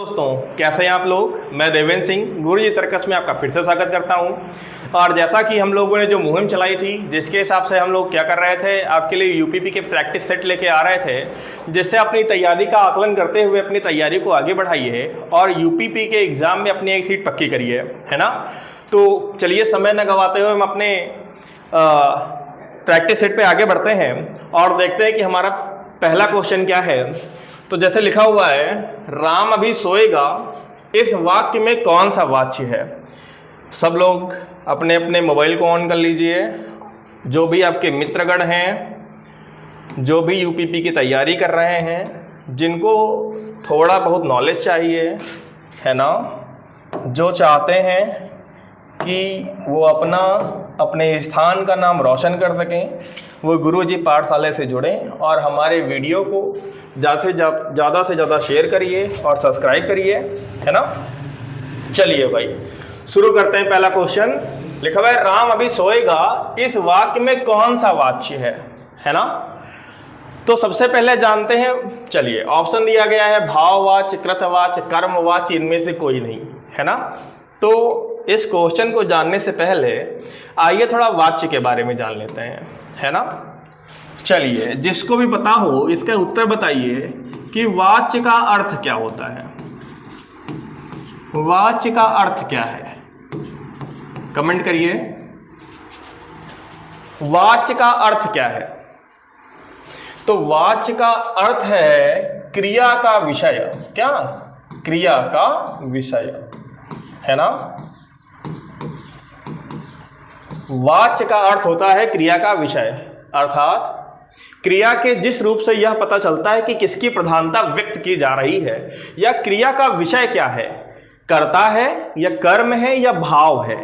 दोस्तों कैसे हैं आप लोग। मैं देवेंद्र सिंह गुरुजी तर्कस में आपका फिर से स्वागत करता हूं। और जैसा कि हम लोगों ने जो मुहिम चलाई थी, जिसके हिसाब से हम लोग क्या कर रहे थे, आपके लिए यूपीपी के प्रैक्टिस सेट लेके आ रहे थे, जिससे अपनी तैयारी का आकलन करते हुए अपनी तैयारी को आगे बढ़ाइए और यूपीपी के एग्ज़ाम में अपनी एक सीट पक्की करिए, है ना। तो चलिए समय न गंवाते हुए हम अपने प्रैक्टिस सेट पर आगे बढ़ते हैं और देखते हैं कि हमारा पहला क्वेश्चन क्या है। तो जैसे लिखा हुआ है, राम अभी सोएगा, इस वाक्य में कौन सा वाच्य है। सब लोग अपने अपने मोबाइल को ऑन कर लीजिए। जो भी आपके मित्रगण हैं, जो भी यूपीपी की तैयारी कर रहे हैं, जिनको थोड़ा बहुत नॉलेज चाहिए, है ना, जो चाहते हैं कि वो अपने स्थान का नाम रोशन कर सकें, वो गुरुजी पाठशाला से जुड़ें और हमारे वीडियो को ज़्यादा से ज़्यादा शेयर करिए और सब्सक्राइब करिए, है ना। चलिए भाई शुरू करते हैं। पहला क्वेश्चन लिखा हुआ है, राम अभी सोएगा, इस वाक्य में कौन सा वाच्य है ना। तो सबसे पहले जानते हैं, चलिए ऑप्शन दिया गया है भाववाच्य, कृतवाच्य, कर्मवाच्य, इनमें से कोई नहीं, है ना। तो इस क्वेश्चन को जानने से पहले आइए थोड़ा वाच्य के बारे में जान लेते हैं, है ना। चलिए जिसको भी पता हो इसका उत्तर बताइए कि वाच्य का अर्थ क्या होता है। वाच्य का अर्थ क्या है, कमेंट करिए। वाच्य का अर्थ क्या है। तो वाच्य का अर्थ है क्रिया का विषय। क्या? क्रिया का विषय, है ना। वाच्य का अर्थ होता है क्रिया का विषय, अर्थात क्रिया के जिस रूप से यह पता चलता है कि किसकी प्रधानता व्यक्त की जा रही है, या क्रिया का विषय क्या है, कर्ता है या कर्म है या भाव है,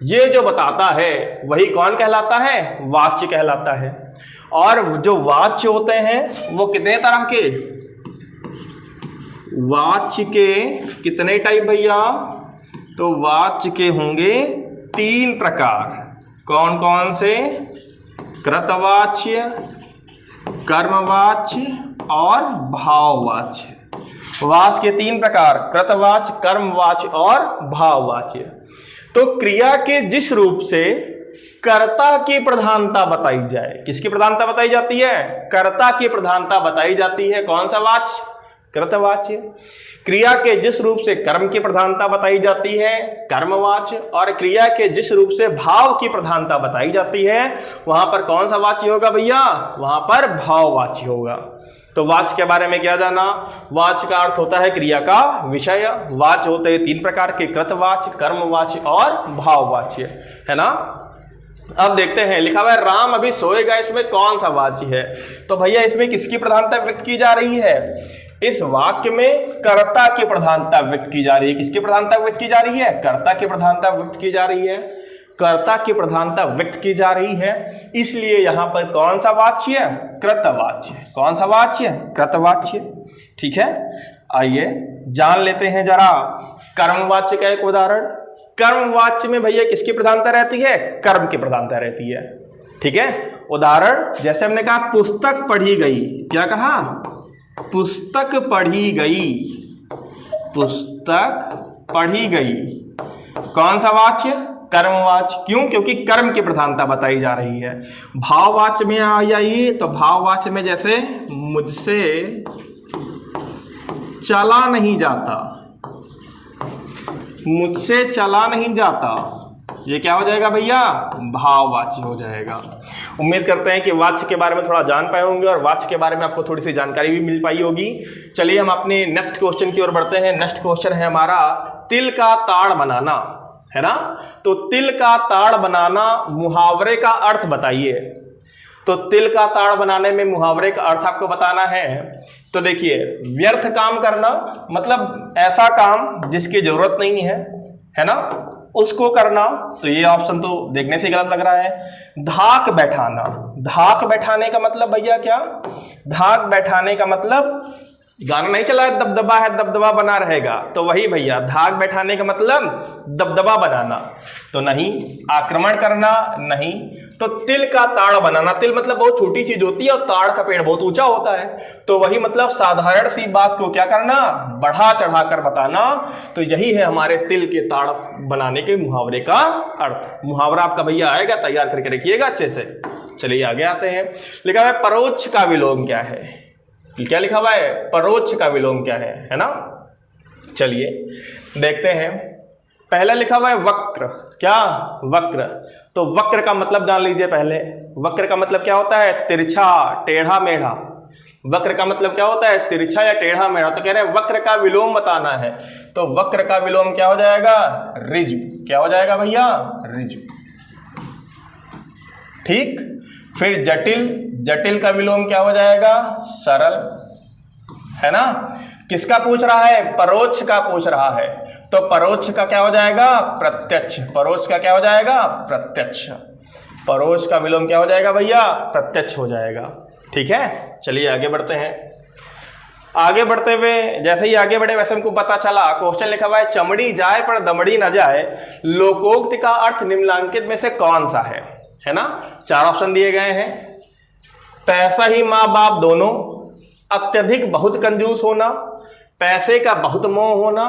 ये जो बताता है वही कौन कहलाता है, वाच्य कहलाता है। और जो वाच्य होते हैं वो कितने तरह के, वाच्य के कितने टाइप भैया, तो वाच्य के होंगे 3 प्रकार। कौन कौन से? कृतवाच्य, कर्मवाच्य और भाववाच्य। वाच्य के 3 प्रकार, कृतवाच्य, कर्मवाच्य और भाववाच्य। तो क्रिया के जिस रूप से कर्ता की प्रधानता बताई जाए, किसकी प्रधानता बताई जाती है, कर्ता की प्रधानता बताई जाती है, कौन सा वाच्य, कृतवाच्य। क्रिया के जिस रूप से कर्म की प्रधानता बताई जाती है, कर्मवाच्य। और क्रिया के जिस रूप से भाव की प्रधानता बताई जाती है, वहां पर कौन सा वाच्य होगा भैया, वहां पर भाववाच्य होगा। तो वाच्य के बारे में क्या जाना, वाच्य का अर्थ होता है क्रिया का विषय। वाच्य होते हैं 3 प्रकार के, कृतवाच्य, कर्मवाच्य और भाववाच्य, है ना। अब देखते हैं, लिखा हुआ है राम अभी सोएगा, इसमें कौन सा वाच्य है। तो भैया इसमें किसकी प्रधानता व्यक्त की जा रही है, इस वाक्य में कर्ता की प्रधानता व्यक्त की जा रही है। किसकी प्रधानता व्यक्त की जा रही है, कर्ता की प्रधानता व्यक्त की जा रही है। कर्ता की प्रधानता व्यक्त की जा रही है, इसलिए यहां पर कौन सा वाच्य, कृतवाच्य। कौन सा वाच्य, कृतवाच्य। ठीक है, आइए जान लेते हैं जरा कर्मवाच्य का एक उदाहरण। कर्मवाच्य में भैया किसकी प्रधानता रहती है, कर्म की प्रधानता रहती है। ठीक है, उदाहरण जैसे हमने कहा पुस्तक पढ़ी गई, क्या कहा, पुस्तक पढ़ी गई, पुस्तक पढ़ी गई। कौन सा वाच्य, कर्मवाच्य। क्यों, क्योंकि कर्म की प्रधानता बताई जा रही है। भाववाच्य में आ जाइए, तो भाववाच्य में जैसे मुझसे चला नहीं जाता, मुझसे चला नहीं जाता, ये क्या हो जाएगा भैया, भाववाच्य हो जाएगा। उम्मीद करते हैं कि वाच्य के बारे में थोड़ा जान पाए होंगे और वाच्य के बारे में आपको थोड़ी सी जानकारी भी मिल पाई होगी। चलिए हम अपने नेक्स्ट क्वेश्चन की ओर बढ़ते हैं। नेक्स्ट क्वेश्चन है हमारा तिल का ताड़ बनाना, है ना। तो तिल का ताड़ बनाना, मुहावरे का अर्थ बताइए। तो तिल का ताड़ बनाने में मुहावरे का अर्थ आपको बताना है। तो देखिए, व्यर्थ काम करना, मतलब ऐसा काम जिसकी जरूरत नहीं है ना, उसको करना। तो ये ऑप्शन तो देखने से गलत लग रहा है। धाक बैठाना, धाक बैठाने का मतलब भैया क्या, धाक बैठाने का मतलब गाना नहीं चला है दबदबा है दबदबा बना रहेगा, तो वही भैया धाक बैठाने का मतलब दबदबा बनाना। तो नहीं, आक्रमण करना नहीं, तो तिल का ताड़ बनाना, तिल मतलब बहुत छोटी चीज होती है और ताड़ का पेड़ बहुत ऊंचा होता है, तो वही मतलब साधारण सी बात को क्या करना, बढ़ा चढ़ा कर बताना। तो यही है हमारे तिल के ताड़ बनाने के मुहावरे का अर्थ। मुहावरा आपका भैया आएगा, तैयार करके रखिएगा अच्छे से। चलिए आगे आते हैं। लिखा हुआ है परोक्ष का विलोम क्या है। क्या लिखा हुआ है, परोक्ष का विलोम क्या है ना। चलिए देखते हैं। पहला लिखा हुआ है वक्र। क्या, वक्र। तो वक्र का मतलब जान लीजिए पहले। वक्र का मतलब क्या होता है, तिरछा, टेढ़ा मेढ़ा। वक्र का मतलब क्या होता है, तिरछा या टेढ़ा मेढ़ा। तो कह रहे हैं वक्र का विलोम बताना है, तो वक्र का विलोम क्या हो जाएगा, ऋजु। क्या हो जाएगा भैया, ऋजु। ठीक। फिर जटिल, जटिल का विलोम क्या हो जाएगा, सरल, है ना। किसका पूछ रहा है, परोक्ष का पूछ रहा है, तो परोक्ष का क्या हो जाएगा, प्रत्यक्ष। परोक्ष का क्या हो जाएगा, प्रत्यक्ष। परोक्ष का विलोम क्या हो जाएगा भैया, प्रत्यक्ष हो जाएगा। ठीक है, चलिए आगे बढ़ते हैं। आगे बढ़ते हुए जैसे ही आगे बढ़े वैसे हमको पता चला, क्वेश्चन लिखा हुआ है चमड़ी जाए पर दमड़ी न जाए, लोकोक्ति का अर्थ निम्नलिखित में से कौन सा है ना। 4 ऑप्शन दिए गए हैं। पैसा ही माँ बाप दोनों, अत्यधिक बहुत कंजूस होना, पैसे का बहुत मोह होना,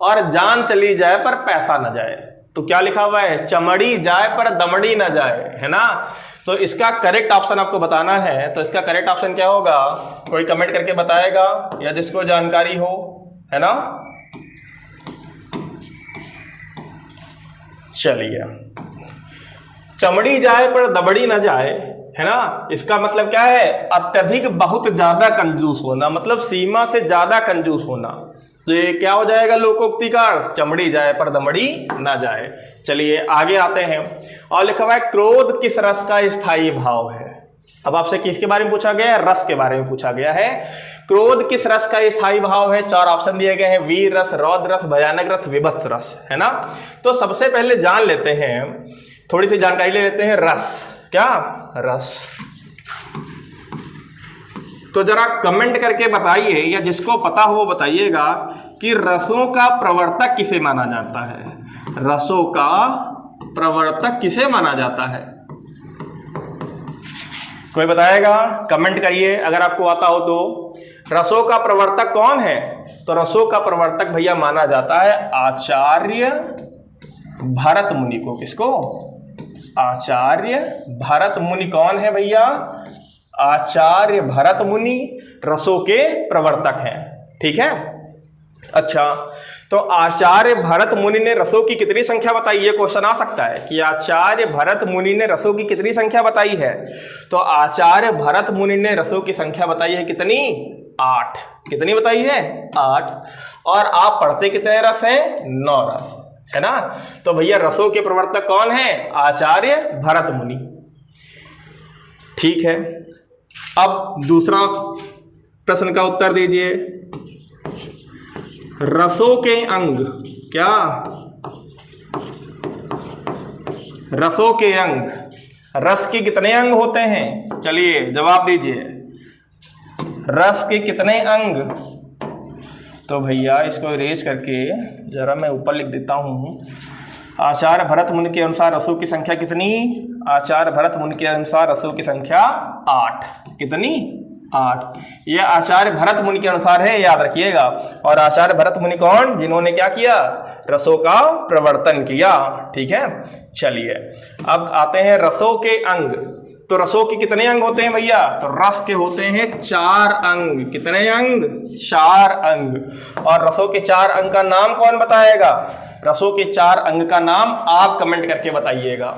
और जान चली जाए पर पैसा न जाए। तो क्या लिखा हुआ है, चमड़ी जाए पर दमड़ी न जाए, है ना। तो इसका करेक्ट ऑप्शन आपको बताना है, तो इसका करेक्ट ऑप्शन क्या होगा, कोई कमेंट करके बताएगा या जिसको जानकारी हो, है ना। चलिए, चमड़ी जाए पर दबड़ी न जाए, है ना। इसका मतलब क्या है, अत्यधिक बहुत ज्यादा कंजूस होना, मतलब सीमा से ज्यादा कंजूस होना। तो ये क्या हो जाएगा लोकोक्ति का अर्थ, चमड़ी जाए पर दमड़ी ना जाए। चलिए आगे आते हैं। और लिखा हुआ है क्रोध किस रस का स्थायी भाव है। अब आपसे किसके बारे में पूछा गया है, रस के बारे में पूछा गया है। क्रोध किस रस का स्थायी भाव है। 4 ऑप्शन दिए गए हैं, वीर रस, रौद्र रस, भयानक रस, विभत्स रस, है ना। तो सबसे पहले जान लेते हैं, थोड़ी सी जानकारी ले लेते हैं रस। क्या, रस। तो जरा कमेंट करके बताइए, या जिसको पता हो वो बताइएगा कि रसों का प्रवर्तक किसे माना जाता है। रसों का प्रवर्तक किसे माना जाता है, कोई बताएगा, कमेंट करिए अगर आपको आता हो तो। रसों का प्रवर्तक कौन है, तो रसों का प्रवर्तक भैया माना जाता है आचार्य भरत मुनि को। किसको, आचार्य भरत मुनि। कौन है भैया, आचार्य भरत मुनि रसों के प्रवर्तक हैं। ठीक है, अच्छा। तो आचार्य भरत मुनि ने रसों की कितनी संख्या बताई, ये क्वेश्चन आ सकता है कि आचार्य भरत मुनि ने रसों की कितनी संख्या बताई है। तो आचार्य भरत मुनि ने रसों की संख्या बताई है कितनी, 8। कितनी बताई है, 8। और आप पढ़ते कितने रस हैं, 9 रस, है ना। तो भैया रसों के प्रवर्तक कौन है, आचार्य भरत मुनि। ठीक है, अब दूसरा प्रश्न का उत्तर दीजिए। रसों के अंग, क्या, रसों के अंग, रस के कितने अंग होते हैं, चलिए जवाब दीजिए। रस के कितने अंग, तो भैया इसको इरेज करके जरा मैं ऊपर लिख देता हूं। आचार्य भरत मुनि के अनुसार रसों की संख्या कितनी, आचार्य भरत मुनि के अनुसार रसों की संख्या 8। कितनी, 8। यह आचार्य भरत मुनि के अनुसार है, याद रखिएगा। और आचार्य भरत मुनि कौन, जिन्होंने क्या किया, रसों का प्रवर्तन किया। ठीक है, चलिए अब आते हैं रसों के अंग। तो रसों के कितने अंग होते हैं भैया, तो रस के होते हैं 4 अंग। कितने अंग, 4 अंग। और रसों के 4 अंग का नाम कौन बताएगा, रसों के 4 अंग का नाम आप कमेंट करके बताइएगा,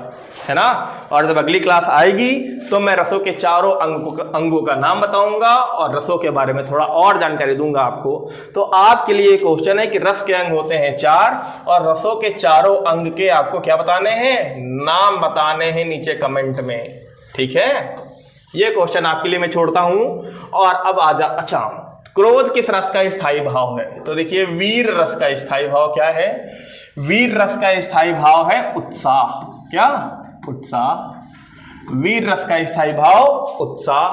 है ना। और जब अगली क्लास आएगी तो मैं रसों के चारों अंगों का नाम बताऊंगा और रसों के बारे में थोड़ा और जानकारी दूंगा आपको। तो आपके लिए क्वेश्चन है कि रस के अंग होते हैं 4 और रसों के चारों अंग के आपको क्या बताने हैं, नाम बताने हैं नीचे कमेंट में। ठीक है, ये क्वेश्चन आपके लिए मैं छोड़ता हूं। और अब अच्छा, क्रोध किस रस का स्थायी भाव है, तो देखिए वीर रस का स्थायी भाव क्या है, वीर रस का स्थायी भाव है उत्साह। क्या, उत्साह। वीर रस का स्थायी भाव उत्साह।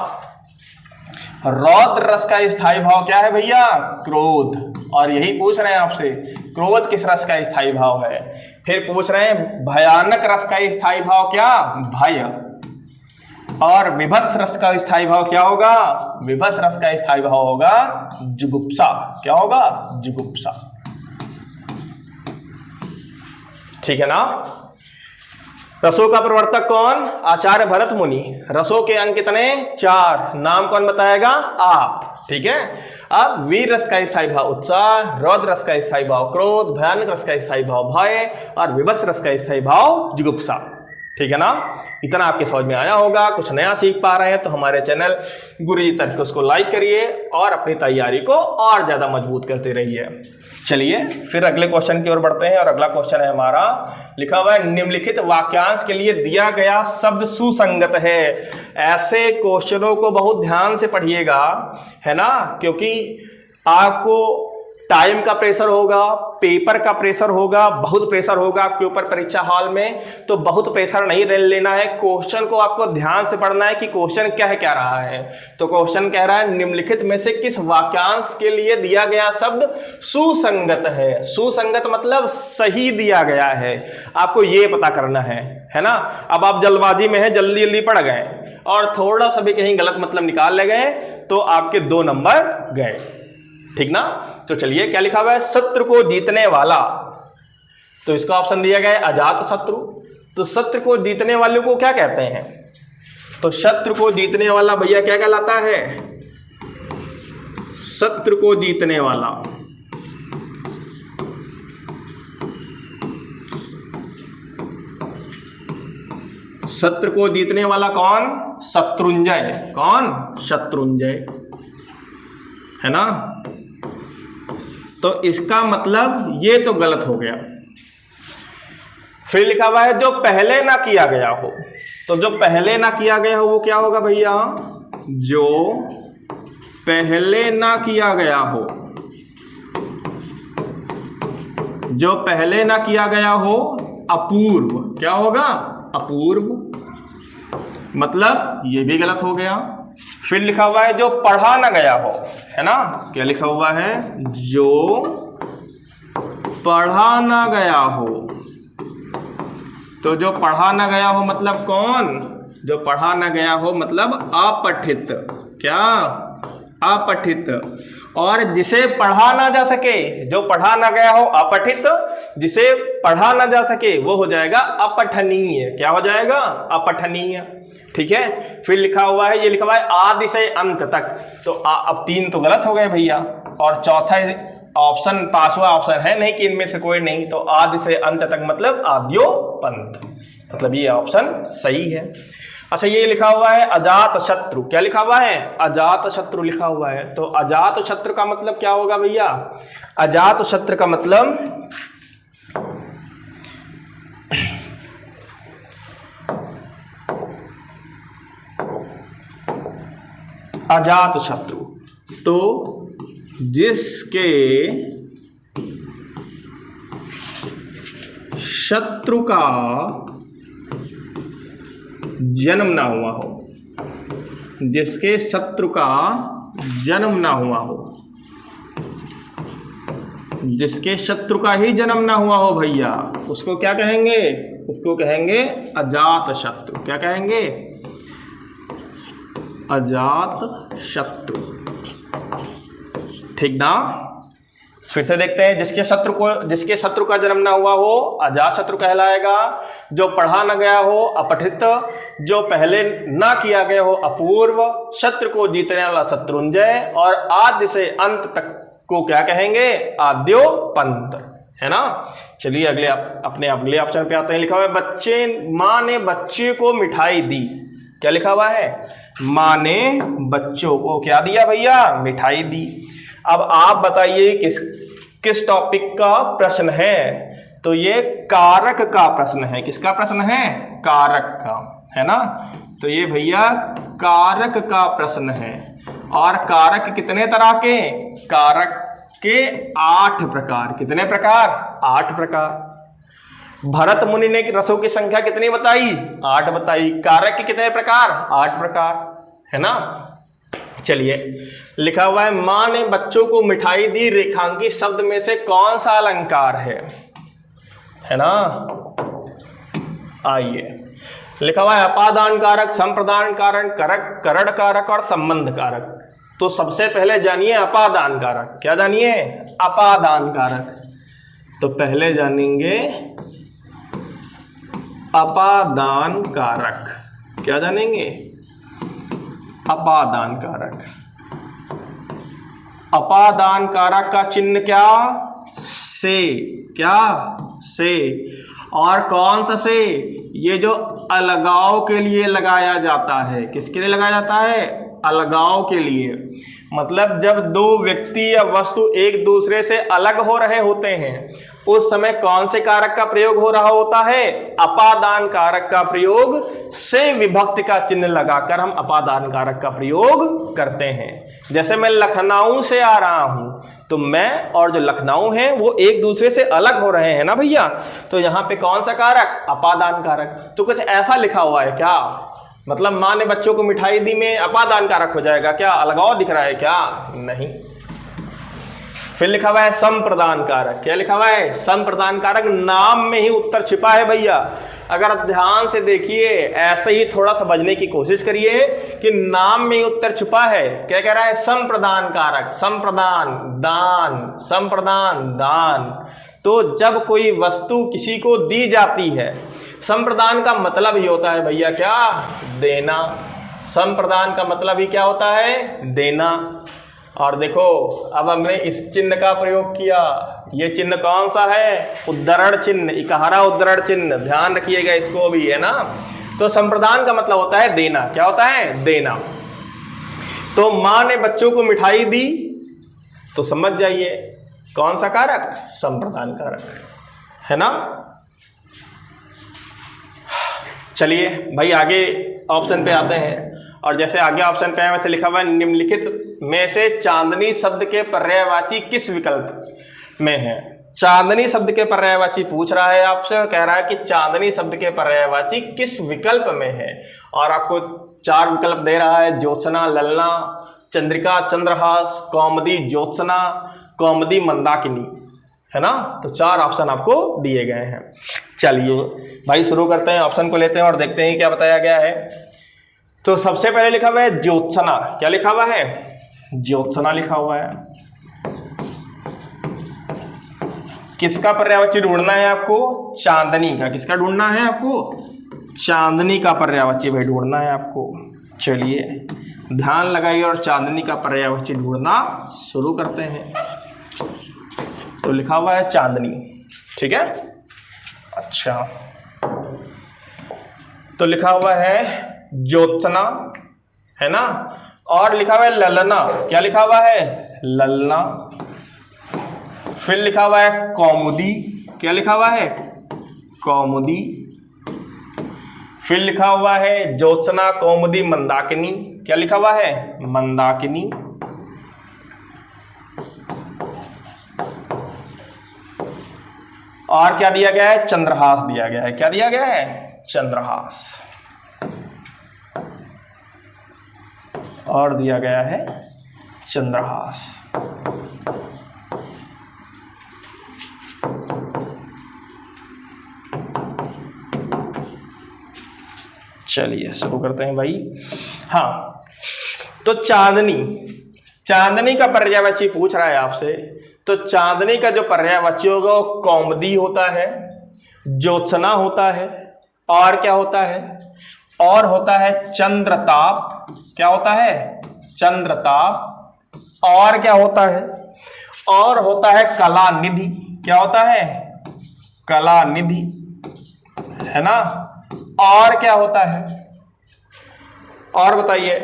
रौद्र रस का स्थायी भाव क्या है भैया, क्रोध। और यही पूछ रहे हैं आपसे, क्रोध किस रस का स्थायी भाव है। फिर पूछ रहे हैं भयानक रस का स्थायी भाव क्या, भय। और विभत्स रस का स्थायी भाव क्या होगा? विभत्स रस का स्थायी भाव होगा जुगुप्सा। क्या होगा? जुगुप्सा। ठीक है ना। रसों का प्रवर्तक कौन? आचार्य भरत मुनि। रसों के अंक कितने? 4। नाम कौन बताएगा? आप। ठीक है। अब वीर रस का स्थायी भाव उत्साह, रौद्र रस का स्थायी भाव क्रोध, भयानक रस का स्थायी भाव भय और विभत्स रस का स्थायी भाव जुगुप्सा। ठीक है ना। इतना आपके समझ में आया होगा। कुछ नया सीख पा रहे हैं तो हमारे चैनल गुरुजी तर्क उसको लाइक करिए और अपनी तैयारी को और ज्यादा मजबूत करते रहिए। चलिए फिर अगले क्वेश्चन की ओर बढ़ते हैं और अगला क्वेश्चन है हमारा, लिखा हुआ है निम्नलिखित वाक्यांश के लिए दिया गया शब्द सुसंगत है। ऐसे क्वेश्चनों को बहुत ध्यान से पढ़िएगा, है ना, क्योंकि आपको टाइम का प्रेशर होगा, पेपर का प्रेशर होगा, बहुत प्रेशर होगा आपके ऊपर परीक्षा हॉल में। तो बहुत प्रेशर नहीं लेना है, क्वेश्चन को आपको ध्यान से पढ़ना है कि क्वेश्चन क्या रहा है। तो क्वेश्चन कह रहा है निम्नलिखित में से किस वाक्यांश के लिए दिया गया शब्द सुसंगत है। सुसंगत मतलब सही दिया गया है, आपको ये पता करना है ना। अब आप जल्दबाजी में है, जल्दी जल्दी पढ़ गए और थोड़ा सा भी कहीं गलत मतलब निकाल ले गए तो आपके 2 नंबर गए। ठीक ना। तो चलिए क्या लिखा हुआ है? शत्रु को जीतने वाला। तो इसका ऑप्शन दिया गया है अजात शत्रु। तो शत्रु को जीतने वाले को क्या कहते हैं? तो शत्रु को जीतने वाला भैया क्या कहलाता है? शत्रु को जीतने वाला शत्रु को जीतने वाला कौन? शत्रुंजय। कौन? शत्रुंजय, है ना। तो इसका मतलब ये तो गलत हो गया। फिर लिखा हुआ है जो पहले ना किया गया हो। तो जो पहले ना किया गया हो वो क्या होगा भैया? जो पहले ना किया गया हो, जो पहले ना किया गया हो अपूर्व। क्या होगा? अपूर्व। मतलब ये भी गलत हो गया। फिर लिखा हुआ है जो पढ़ा ना गया हो, है ना। क्या लिखा हुआ है? जो पढ़ा ना गया हो। तो जो पढ़ा ना गया हो मतलब कौन? जो पढ़ा ना गया हो मतलब अपठित। क्या? अपठित। और जिसे पढ़ा ना जा सके, जो पढ़ा ना गया हो अपठित, जिसे पढ़ा ना जा सके वो हो जाएगा अपठनीय। क्या हो जाएगा? अपठनीय। ठीक है। फिर लिखा हुआ है, ये लिखा हुआ है आदि से अंत तक। तो अब 3 तो गलत हो गए भैया और चौथा ऑप्शन, 5वां ऑप्शन है नहीं कि इनमें से कोई नहीं। तो आदि से अंत तक मतलब आद्योपंत, मतलब ये ऑप्शन सही है। अच्छा ये लिखा हुआ है अजात शत्रु। क्या लिखा हुआ है? अजात शत्रु लिखा हुआ है। तो अजात शत्रु का मतलब क्या होगा भैया? अजात शत्रु का मतलब अजात शत्रु तो जिसके शत्रु का जन्म ना हुआ हो, जिसके शत्रु का जन्म ना हुआ हो, जिसके शत्रु का ही जन्म ना हुआ हो भैया, उसको क्या कहेंगे? उसको कहेंगे अजात शत्रु। क्या कहेंगे? अजात शत्रु। ठीक ना। फिर से देखते हैं, जिसके शत्रु का जन्म ना हुआ हो अजात शत्रु कहलाएगा। जो पढ़ा ना गया हो अपठित, जो पहले ना किया गया हो अपूर्व, शत्रु को जीतने वाला शत्रुंजय और आदि से अंत तक को क्या कहेंगे? आद्योपंत, है ना। चलिए अपने अगले ऑप्शन पे आते हैं। लिखा हुआ है माँ ने बच्चे को मिठाई दी। क्या लिखा हुआ है? माँ ने बच्चों को क्या दिया भैया? मिठाई दी। अब आप बताइए किस टॉपिक का प्रश्न है? तो ये कारक का प्रश्न है। किसका प्रश्न है? कारक का, है ना। तो ये भैया कारक का प्रश्न है। और कारक कितने तरह के? कारक के 8 प्रकार। कितने प्रकार? 8 प्रकार। भरत मुनि ने रसों की संख्या कितनी बताई? 8 बताई। कारक के कितने प्रकार? 8 प्रकार, है ना। चलिए लिखा हुआ है माँ ने बच्चों को मिठाई दी, रेखांकी शब्द में से कौन सा अलंकार है ना। आइए लिखा हुआ है अपादान कारक, संप्रदान कारक, करण कारक और संबंध कारक। तो सबसे पहले जानिए अपादान कारक। क्या जानिए? अपादान कारक। तो पहले जानेंगे अपादान कारक। क्या जानेंगे? अपादान कारक। अपादान कारक का चिन्ह क्या? से। क्या? से। और कौन सा से? ये जो अलगाव के लिए लगाया जाता है। किसके लिए लगाया जाता है? अलगाव के लिए। मतलब जब दो व्यक्ति या वस्तु एक दूसरे से अलग हो रहे होते हैं उस समय कौन से कारक का प्रयोग हो रहा होता है? अपादान कारक का प्रयोग। से विभक्ति का चिन्ह लगाकर हम अपादान कारक का प्रयोग करते हैं। जैसे मैं लखनऊ से आ रहा हूं तो मैं और जो लखनऊ है वो एक दूसरे से अलग हो रहे हैं ना भैया। तो यहां पे कौन सा कारक? अपादान कारक। तो कुछ ऐसा लिखा हुआ है क्या? मतलब माँ ने बच्चों को मिठाई दी में अपादान कारक हो जाएगा क्या? अलगाव दिख रहा है क्या? नहीं। फिर लिखा हुआ है संप्रदान कारक। क्या लिखा हुआ है? संप्रदान कारक। नाम में ही उत्तर छिपा है भैया। अगर आप ध्यान से देखिए, ऐसे ही थोड़ा समझने की कोशिश करिए कि नाम में ही उत्तर छुपा है। क्या कह रहा है? संप्रदान कारक। संप्रदान, दान, संप्रदान, दान। तो जब कोई वस्तु किसी को दी जाती है, संप्रदान का मतलब ही होता है भैया क्या? देना। संप्रदान का मतलब ही क्या होता है? देना। और देखो अब हमने इस चिन्ह का प्रयोग किया। ये चिन्ह कौन सा है? उद्धरण चिन्ह, इकहारा उद्धरण चिन्ह। ध्यान रखिएगा इसको भी, है ना। तो संप्रदान का मतलब होता है देना। क्या होता है? देना। तो माँ ने बच्चों को मिठाई दी तो समझ जाइए कौन सा कारक? संप्रदान कारक, है ना। चलिए भाई आगे ऑप्शन पे आते हैं। और जैसे आगे ऑप्शन पे है वैसे लिखा हुआ है निम्नलिखित में से चांदनी शब्द के पर्यायवाची किस विकल्प में है? चांदनी शब्द के पर्यायवाची पूछ रहा है आपसे और कह रहा है कि चांदनी शब्द के पर्यायवाची किस विकल्प में है। और आपको 4 विकल्प दे रहा है: ज्योत्सना, ललना, चंद्रिका, चंद्रहास, कौमुदी ज्योत्सना, कौमुदी मंदाकिनी, है ना। तो 4 ऑप्शन आपको दिए गए हैं। चलिए भाई शुरू करते हैं, ऑप्शन को लेते हैं और देखते हैं क्या बताया गया है। तो सबसे पहले लिखा हुआ है ज्योत्सना। क्या लिखा हुआ है? ज्योत्सना लिखा हुआ है। किसका पर्यायवाची ढूंढना है आपको? चांदनी का। किसका ढूंढना है आपको? चांदनी का पर्यायवाची भाई ढूंढना है आपको। चलिए ध्यान लगाइए और चांदनी का पर्यायवाची ढूंढना शुरू करते हैं। तो लिखा हुआ है चांदनी, ठीक है। अच्छा, तो लिखा हुआ है ज्योत्सना, है ना। और लिखा हुआ है ललना। क्या लिखा हुआ है? ललना। फिर लिखा हुआ है कौमुदी। क्या लिखा हुआ है? कौमुदी। फिर लिखा हुआ है ज्योत्सना, कौमुदी, मंदाकिनी। क्या लिखा हुआ है? मंदाकिनी। और क्या दिया गया है? चंद्रहास दिया गया है। क्या दिया गया है? चंद्रहास। और दिया गया है चंद्रहास। चलिए शुरू करते हैं भाई। हाँ, तो चांदनी, चांदनी का पर्यायवाची पूछ रहा है आपसे। तो चांदनी का जो पर्यायवाची होगा वो कौमुदी होता है, ज्योत्सना होता है, और क्या होता है? और होता है चंद्रताप। क्या होता है? चंद्रताप। और क्या होता है? और होता है कलानिधि। क्या होता है? कलानिधि, है ना। और क्या होता है? और बताइए।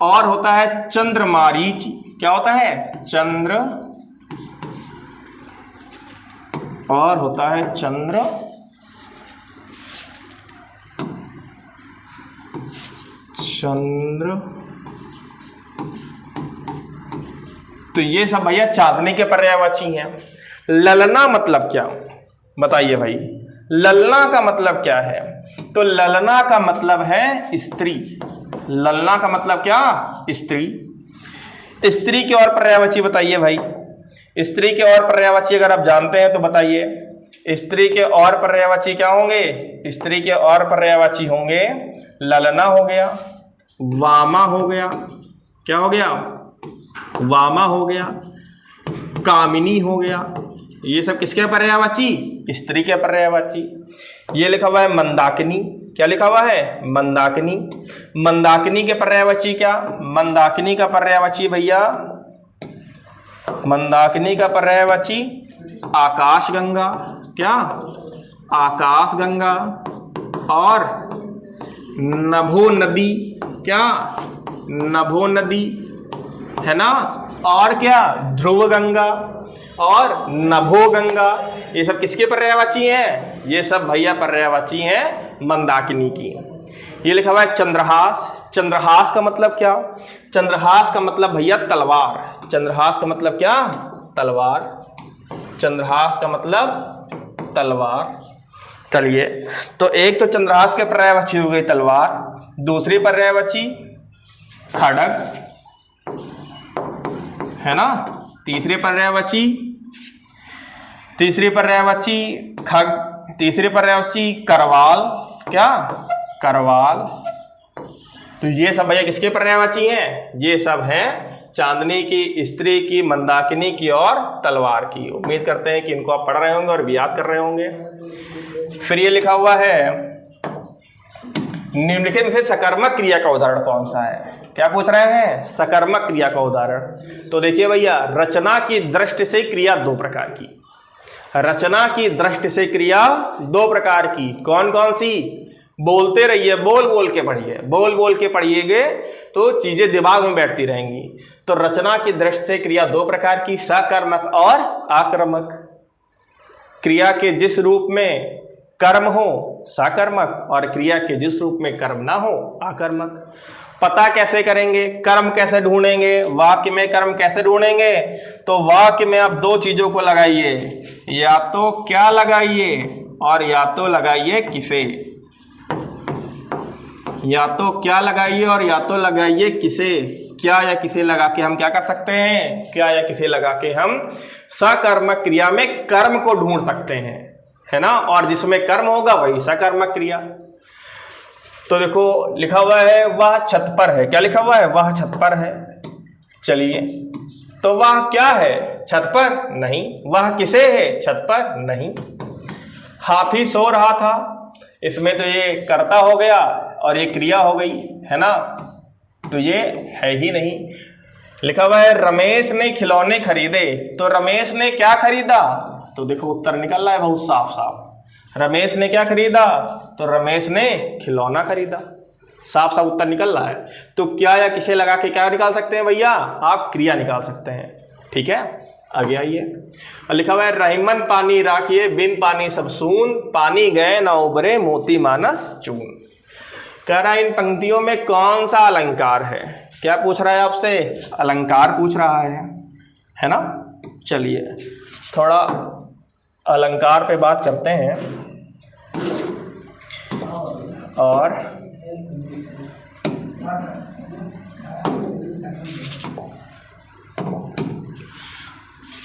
और होता है चंद्रमारीच। क्या होता है? चंद्र। और होता है चंद्र चंद्र। तो ये सब भैया चांदनी के पर्यायवाची हैं। ललना मतलब क्या? बताइए भाई, ललना का मतलब क्या है? तो ललना का मतलब है स्त्री। ललना का मतलब क्या? स्त्री। स्त्री के और पर्यायवाची बताइए भाई। स्त्री के और पर्यायवाची अगर आप जानते हैं तो बताइए। स्त्री के और पर्यायवाची क्या होंगे? स्त्री के और पर्यायवाची होंगे ललना हो गया, वामा हो गया, क्या हो गया? वामा हो गया, कामिनी हो गया। ये सब किसके पर्यायवाची? स्त्री के पर्यायवाची। ये लिखा हुआ है मंदाकिनी, क्या लिखा हुआ है? मंदाकिनी। मंदाकिनी के पर्यायवाची क्या? मंदाकिनी का पर्यायवाची भैया, मंदाकिनी का पर्यायवाची आकाशगंगा, क्या? आकाशगंगा। और नभो नदी, क्या? नभो नदी है ना। और क्या? ध्रुव गंगा और नभो गंगा। ये सब किसके पर्यायवाची हैं? ये सब भैया पर्यायवाची हैं मंदाकिनी की। ये लिखा हुआ है चंद्रहास। चंद्रहास का मतलब क्या? चंद्रहास का मतलब भैया तलवार। चंद्रहास का मतलब क्या? तलवार। चंद्रहास का मतलब तलवार। चलिए, तो एक तो चंद्रहास के पर्यायवाची हो गई तलवार, दूसरी पर्यायवाची खड्ग है ना, तीसरी पर्यायवाची खग, तीसरी पर्यायवाची करवाल, क्या? करवाल। तो ये सब भैया किसके पर्यायवाची हैं? ये सब हैं चांदनी की, स्त्री की, मंदाकिनी की और तलवार की। उम्मीद करते हैं कि इनको आप पढ़ रहे होंगे और भी याद कर रहे होंगे। फिर ये लिखा हुआ है निम्नलिखित में से सकर्मक क्रिया का उदाहरण कौन सा है? क्या पूछ रहे हैं? सकर्मक क्रिया का उदाहरण। तो देखिए भैया, रचना की दृष्टि से क्रिया दो प्रकार की। रचना की दृष्टि से क्रिया दो प्रकार की। कौन कौन सी? बोलते रहिए, बोल बोल के पढ़िए, बोल बोल के पढ़िएगे तो चीजें दिमाग में बैठती रहेंगी। तो रचना की दृष्टि से क्रिया दो प्रकार की, सकर्मक और आक्रमक। क्रिया के जिस रूप में कर्म हो सकर्मक और क्रिया के जिस रूप में कर्म ना हो आकर्मक। पता कैसे करेंगे? कर्म कैसे ढूंढेंगे? वाक्य में कर्म कैसे ढूंढेंगे? तो वाक्य में आप दो चीजों को लगाइए, या तो क्या लगाइए और या तो लगाइए किसे। या तो क्या लगाइए और या तो लगाइए किसे। क्या या किसे लगा के हम क्या कर सकते हैं? क्या या किसे लगा के हम सकर्मक क्रिया में कर्म को ढूंढ सकते हैं, है ना। और जिसमें कर्म होगा वही सकर्मक क्रिया। तो देखो लिखा हुआ है वह छत पर है, क्या लिखा हुआ है? वह छत पर है। चलिए, तो वह क्या है? छत पर नहीं। वह किसे है? छत पर नहीं। हाथी सो रहा था, इसमें तो ये कर्ता हो गया और ये क्रिया हो गई, है ना, तो ये है ही नहीं। लिखा हुआ है रमेश ने खिलौने खरीदे, तो रमेश ने क्या खरीदा? तो देखो उत्तर निकल रहा है बहुत साफ साफ। रमेश ने क्या खरीदा? तो रमेश ने खिलौना खरीदा। साफ साफ उत्तर निकल रहा है। तो क्या या किसे लगा के क्या निकाल सकते हैं भैया? आप क्रिया निकाल सकते हैं। ठीक है, आगे आइए। लिखा हुआ है रहीमन पानी राखिए बिन पानी सब सून, पानी गए न उबरे मोती मानस चून। कह रहा है इन पंक्तियों में कौन सा अलंकार है? क्या पूछ रहा है आपसे? अलंकार पूछ रहा है ना। चलिए थोड़ा अलंकार पे बात करते हैं। और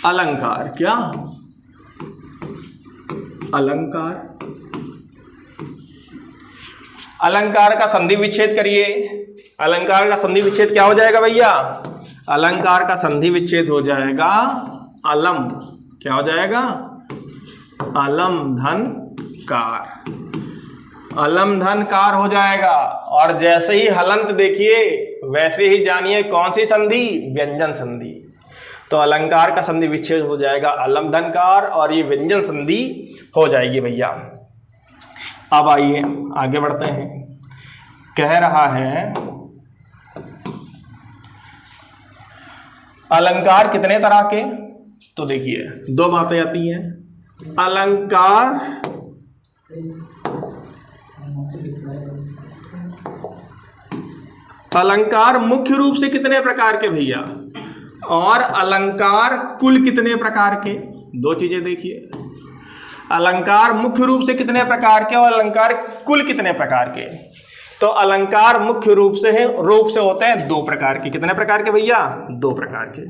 अलंकार, क्या अलंकार? अलंकार का संधि विच्छेद करिए। अलंकार का संधि विच्छेद क्या हो जाएगा भैया? अलंकार का संधि विच्छेद हो जाएगा अलम। क्या हो जाएगा? अलम धन कार। अलम धन कार हो जाएगा। और जैसे ही हलंत देखिए वैसे ही जानिए कौन सी संधि? व्यंजन संधि। तो अलंकार का संधि विच्छेद हो जाएगा अलम धन कार और ये व्यंजन संधि हो जाएगी भैया। अब आइए आगे बढ़ते हैं। कह रहा है अलंकार कितने तरह के? तो देखिए दो बातें आती हैं। अलंकार मुख्य रूप से कितने प्रकार के भैया? और अलंकार कुल कितने प्रकार के? दो चीजें देखिए। अलंकार मुख्य रूप से कितने प्रकार के और अलंकार कुल कितने प्रकार के? तो अलंकार मुख्य रूप से होते हैं दो प्रकार के। कितने प्रकार के भैया? दो प्रकार के।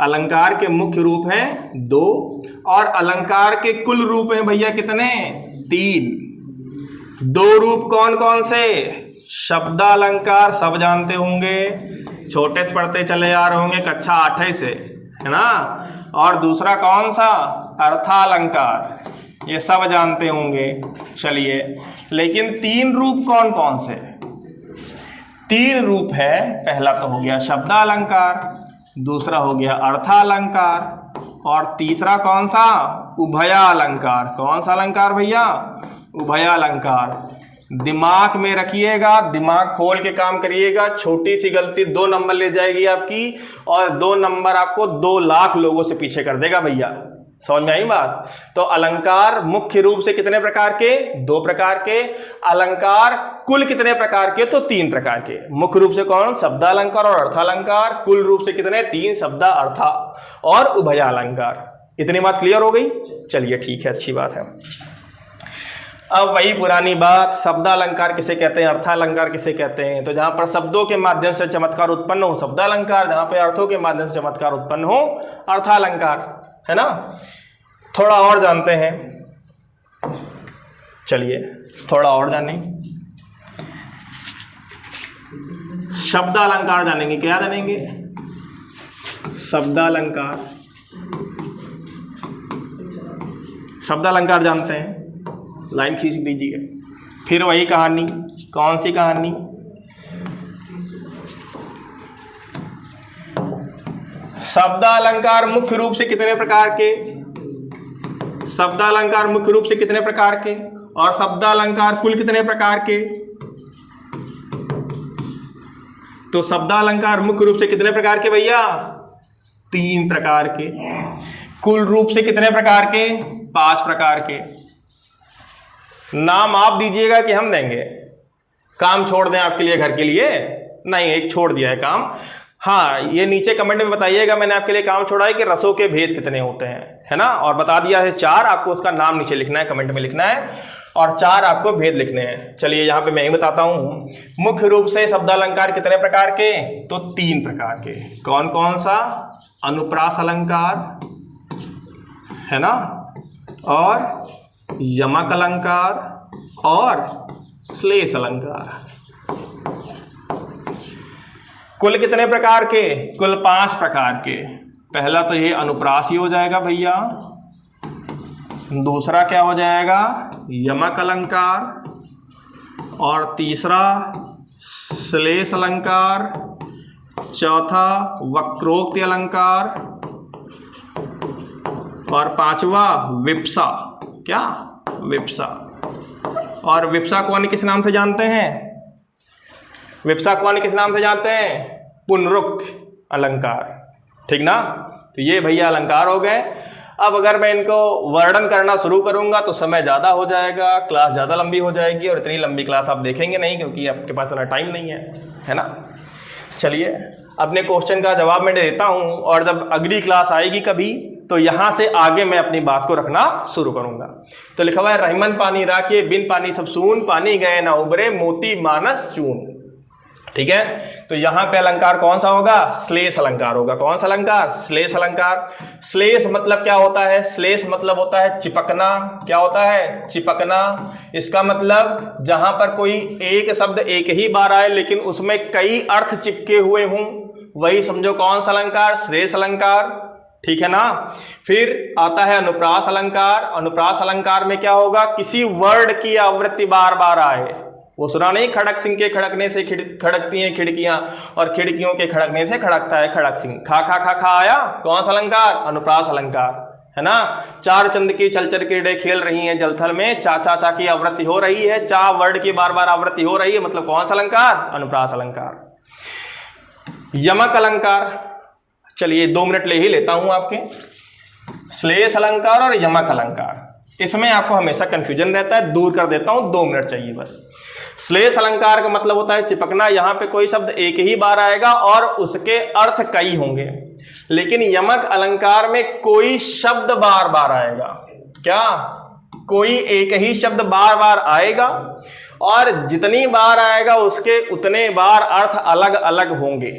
अलंकार के मुख्य रूप हैं दो और अलंकार के कुल रूप हैं भैया कितने? 3। 2 रूप कौन कौन से? शब्दालंकार, सब जानते होंगे, छोटे से पढ़ते चले आ रहे होंगे कक्षा 8 से, है ना। और दूसरा कौन सा? अर्थालंकार, ये सब जानते होंगे। चलिए, लेकिन 3 रूप कौन कौन से? 3 रूप है, पहला तो हो गया शब्दालंकार, दूसरा हो गया अर्थालंकार, और तीसरा कौन सा? उभयालंकार। कौन सा अलंकार भैया? उभयालंकार। दिमाग में रखिएगा, दिमाग खोल के काम करिएगा, छोटी सी गलती 2 नंबर ले जाएगी आपकी, और 2 नंबर आपको 2 लाख लोगों से पीछे कर देगा भैया। समझ में आई बात? तो अलंकार मुख्य रूप से कितने प्रकार के? 2 प्रकार के। अलंकार कुल कितने प्रकार के? तो 3 प्रकार के। मुख्य रूप से कौन? शब्दालंकार और अर्थालंकार। कुल रूप से कितने? 3, शब्दा, अर्था और उभयालंकार। इतनी बात क्लियर हो गई? चलिए ठीक है, अच्छी बात है। अब वही पुरानी बात, शब्दालंकार किसे कहते हैं, अर्थालंकार किसे कहते हैं? तो जहां पर शब्दों के माध्यम से चमत्कार उत्पन्न हो शब्दालंकार, जहां पर अर्थों के माध्यम से चमत्कार उत्पन्न हो अर्थालंकार, है ना। थोड़ा और जानते हैं, चलिए थोड़ा और जानें। शब्दालंकार जानेंगे। क्या जानेंगे? शब्दालंकार। शब्दालंकार जानते हैं, लाइन खींच दीजिए। फिर वही कहानी, कौन सी कहानी? शब्दालंकार मुख्य रूप से कितने प्रकार के? शब्दालंकार मुख्य रूप से कितने प्रकार के? और शब्दालंकार कुल कितने प्रकार के? तो शब्दालंकार मुख्य रूप से कितने प्रकार के भैया? 3 प्रकार के। कुल रूप से कितने प्रकार के? 5 प्रकार के। नाम आप दीजिएगा कि हम देंगे? काम छोड़ दें आपके लिए, घर के लिए? नहीं, एक छोड़ दिया है काम। हाँ, ये नीचे कमेंट में बताइएगा, मैंने आपके लिए काम छोड़ा है कि रसों के भेद कितने होते हैं, है ना। और बता दिया है 4, आपको उसका नाम नीचे लिखना है, कमेंट में लिखना है, और 4 आपको भेद लिखने हैं। चलिए यहाँ पे मैं ही बताता हूँ। मुख्य रूप से शब्दालंकार कितने प्रकार के? तो 3 प्रकार के। कौन कौन सा? अनुप्रास अलंकार, है ना, और यमक अलंकार और श्लेष अलंकार। कुल कितने प्रकार के? कुल 5 प्रकार के। पहला तो ये अनुप्रासी हो जाएगा भैया, दूसरा क्या हो जाएगा? यमक अलंकार, और तीसरा श्लेष अलंकार, चौथा वक्रोक्ति अलंकार, और 5वां विप्सा। क्या? विप्सा। और विप्सा को अन्य किस नाम से जानते हैं? विप्सा को अन्य किस नाम से जानते हैं? पुनरुक्त अलंकार। ठीक ना। तो ये भैया अलंकार हो गए। अब अगर मैं इनको वर्णन करना शुरू करूंगा तो समय ज़्यादा हो जाएगा, क्लास ज़्यादा लंबी हो जाएगी, और इतनी लंबी क्लास आप देखेंगे नहीं, क्योंकि आपके पास इतना टाइम नहीं है ना। चलिए, अपने क्वेश्चन का जवाब मैं देता हूं, और जब अगली क्लास आएगी कभी तो यहां से आगे मैं अपनी बात को रखना शुरू करूंगा। तो लिखा हुआ है, रहीमन पानी राखिए, बिन पानी सब सून, पानी गए ना उबरे, मोती मानस चून। ठीक है, तो यहां पे अलंकार कौन सा होगा? श्लेष अलंकार होगा। कौन सा अलंकार? श्लेष अलंकार। श्लेष मतलब क्या होता है? श्लेष मतलब होता है चिपकना। क्या होता है? चिपकना। इसका मतलब जहां पर कोई एक शब्द एक ही बार आए लेकिन उसमें कई अर्थ चिपके हुए हों, वही समझो कौन सा अलंकार? श्लेष अलंकार। ठीक है ना। फिर आता है अनुप्रास अलंकार। अनुप्रास अलंकार में क्या होगा? किसी वर्ड की आवृत्ति बार बार आए। वो सुना नहीं, खड़क सिंह के खड़कने से खड़कती हैं खिड़कियां, और खिड़कियों के खड़कने से खड़कता है खड़क सिंह। खा खा खा खा आया, कौन सा अलंकार? अनुप्रास अलंकार, है ना। 4 चंद की चलचल कीड़े खेल रही हैं जलथल में, चा चा चा की आवृत्ति हो रही है, चा वर्ड की बार बार आवृत्ति हो रही है, मतलब कौन सा अलंकार? अनुप्रास अलंकार। यमक अलंकार, चलिए 2 मिनट ले ही लेता हूं आपके। श्लेष अलंकार और यमक अलंकार, इसमें आपको हमेशा कंफ्यूजन रहता है, दूर कर देता हूं, 2 मिनट चाहिए बस। श्लेष अलंकार का मतलब होता है चिपकना। यहां पे कोई शब्द एक ही बार आएगा और उसके अर्थ कई होंगे। लेकिन यमक अलंकार में कोई शब्द बार बार आएगा। क्या? कोई एक ही शब्द बार बार आएगा, और जितनी बार आएगा उसके उतने बार अर्थ अलग अलग होंगे।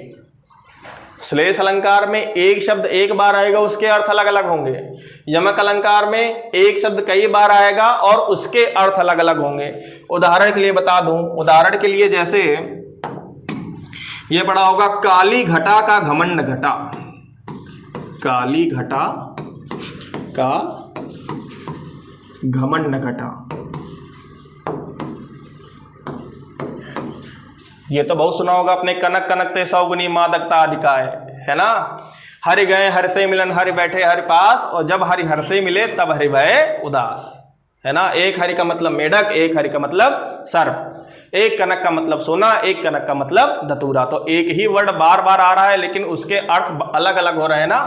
श्लेष अलंकार में एक शब्द एक बार आएगा, उसके अर्थ अलग अलग होंगे। यमक अलंकार में एक शब्द कई बार आएगा और उसके अर्थ अलग अलग होंगे। उदाहरण के लिए बता दूं, उदाहरण के लिए जैसे ये पढ़ा होगा काली घटा का घमंड घटा, काली घटा का घमंड घटा, ये तो बहुत सुना होगा अपने, कनक कनकते सौगुनी मादकता अधिकाय, है ना। हरि गए हर से मिलन, हरि बैठे हरि पास, और जब हरि हर से मिले तब हरि भय उदास, है ना। एक हरि का मतलब मेढक, एक हरि का मतलब सर्प, एक कनक का मतलब सोना, एक कनक का मतलब धतूरा। तो एक ही वर्ड बार बार आ रहा है लेकिन उसके अर्थ अलग अलग हो रहे हैं ना।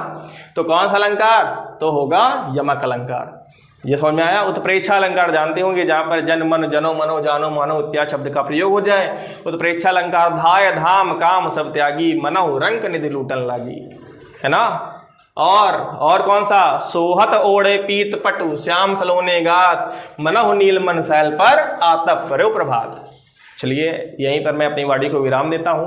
तो कौन सा अलंकार? तो होगा यमक अलंकार। ये समझ में आया। उत्प्रेक्षा अलंकार जानते होंगे, जहां पर जन मन जनो मनो जानो मानो इत्यादि शब्द का प्रयोग हो जाए। उत्प्रेक्षा अलंकार धाय धाम काम सब त्यागी, मनहु रंक निधि लूटन लागी, है ना। और कौन सा? सोहत ओढ़े पीत पटु, श्याम सलोने गात, मनहु नील मन सैल पर आतप करो प्रभात। चलिए यहीं पर मैं अपनी वाणी को विराम देता हूं,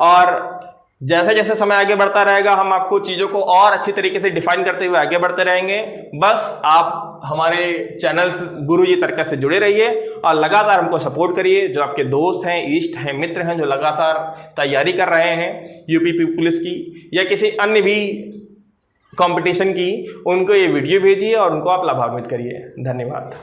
और जैसे जैसे समय आगे बढ़ता रहेगा हम आपको चीज़ों को और अच्छी तरीके से डिफाइन करते हुए आगे बढ़ते रहेंगे। बस आप हमारे चैनल गुरुजी तर्क से जुड़े रहिए और लगातार हमको सपोर्ट करिए। जो आपके दोस्त हैं, इष्ट हैं, मित्र हैं, जो लगातार तैयारी कर रहे हैं यूपी पुलिस की या किसी अन्य भी कंपटीशन की, उनको ये वीडियो भेजिए और उनको आप लाभान्वित करिए। धन्यवाद।